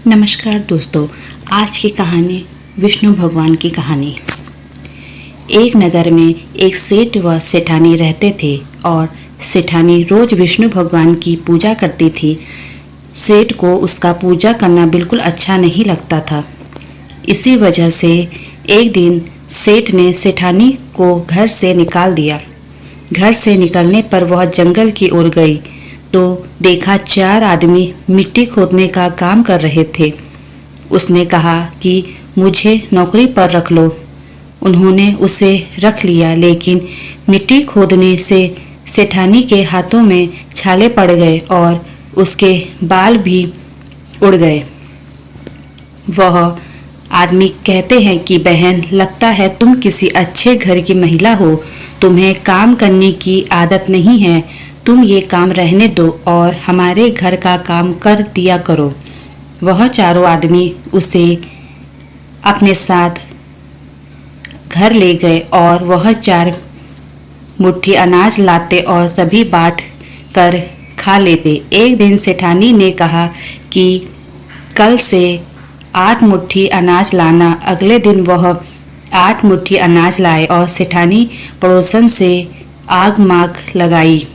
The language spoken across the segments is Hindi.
नमस्कार दोस्तों, आज की कहानी विष्णु भगवान की कहानी। एक नगर में एक सेठ व सेठानी रहते थे और सेठानी रोज विष्णु भगवान की पूजा करती थी। सेठ को उसका पूजा करना बिल्कुल अच्छा नहीं लगता था। इसी वजह से एक दिन सेठ ने सेठानी को घर से निकाल दिया। घर से निकलने पर वह जंगल की ओर गई तो देखा 4 आदमी मिट्टी खोदने का काम कर रहे थे। उसने कहा कि मुझे नौकरी पर रख लो। उन्होंने उसे रख लिया, लेकिन मिट्टी खोदने से सेठानी के हाथों में छाले पड़ गए और उसके बाल भी उड़ गए। वह आदमी कहते हैं कि बहन, लगता है तुम किसी अच्छे घर की महिला हो। तुम्हें काम करने की आदत नहीं है। तुम ये काम रहने दो और हमारे घर का काम कर दिया करो। वह चारों आदमी उसे अपने साथ घर ले गए और वह 4 मुट्ठी अनाज लाते और सभी बांट कर खा लेते। एक दिन सेठानी ने कहा कि कल से 8 मुट्ठी अनाज लाना। अगले दिन वह 8 मुट्ठी अनाज लाए और सेठानी पड़ोसन से आग माग लगाई।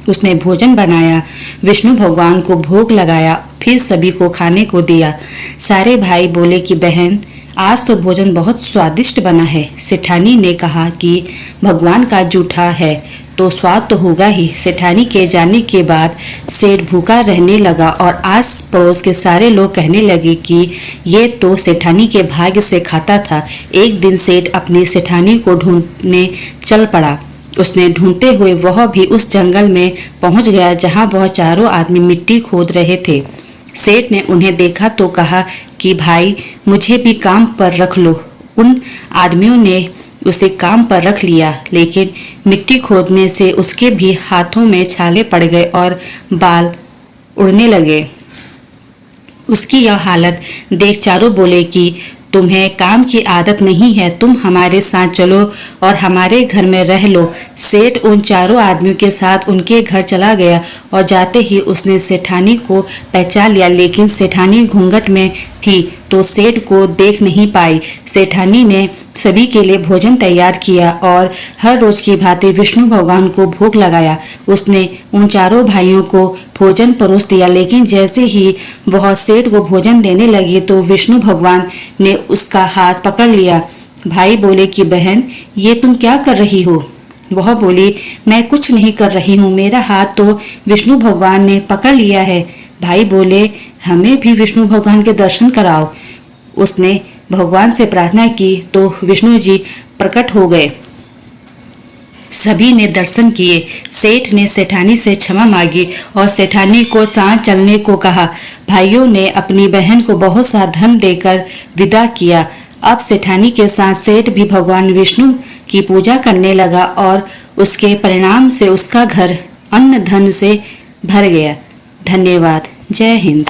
उसने भोजन बनाया, विष्णु भगवान को भोग लगाया, फिर सभी को खाने को दिया। सारे भाई बोले कि बहन, आज तो भोजन बहुत स्वादिष्ट बना है। सेठानी ने कहा कि भगवान का जूठा है तो स्वाद तो होगा ही। सेठानी के जाने के बाद सेठ भूखा रहने लगा और आस पड़ोस के सारे लोग कहने लगे कि ये तो सेठानी के भाग्य से खाता था। एक दिन सेठ अपनी सेठानी को ढूंढने चल पड़ा। उसने ढूंढते हुए वह भी उस जंगल में पहुंच गया जहां वह चारों आदमी मिट्टी खोद रहे थे। सेठ ने उन्हें देखा तो कहा कि भाई, मुझे भी काम पर रख लो। उन आदमियों ने उसे काम पर रख लिया, लेकिन मिट्टी खोदने से उसके भी हाथों में छाले पड़ गए और बाल उड़ने लगे। उसकी यह हालत देख चारों बोले कि तुम्हें काम की आदत नहीं है, तुम हमारे साथ चलो और हमारे घर में रह लो। सेठ उन चारों आदमियों के साथ उनके घर चला गया और जाते ही उसने सेठानी को पहचान लिया, लेकिन सेठानी घूंघट में थी तो सेठ को देख नहीं पाई। सेठानी ने सभी के लिए भोजन तैयार किया और हर रोज की भांति विष्णु भगवान को भोग लगाया। उसने उन चारों भाइयों को भोजन परोस दिया, लेकिन जैसे ही वह सेठ को भोजन देने लगी तो विष्णु भगवान ने उसका हाथ पकड़ लिया। भाई बोले कि बहन, ये तुम क्या कर रही हो? वह बोली, मैं कुछ नहीं कर रही हूँ, मेरा हाथ तो विष्णु भगवान ने पकड़ लिया है। भाई बोले, हमें भी विष्णु भगवान के दर्शन कराओ। उसने भगवान से प्रार्थना की तो विष्णु जी प्रकट हो गए। सभी ने दर्शन किए। सेठ ने सेठानी से क्षमा मांगी और सेठानी को साथ चलने को कहा। भाइयों ने अपनी बहन को बहुत सा धन देकर विदा किया। अब सेठानी के साथ सेठ भी भगवान विष्णु की पूजा करने लगा और उसके परिणाम से उसका घर अन्न धन से भर गया। धन्यवाद। जय हिंद।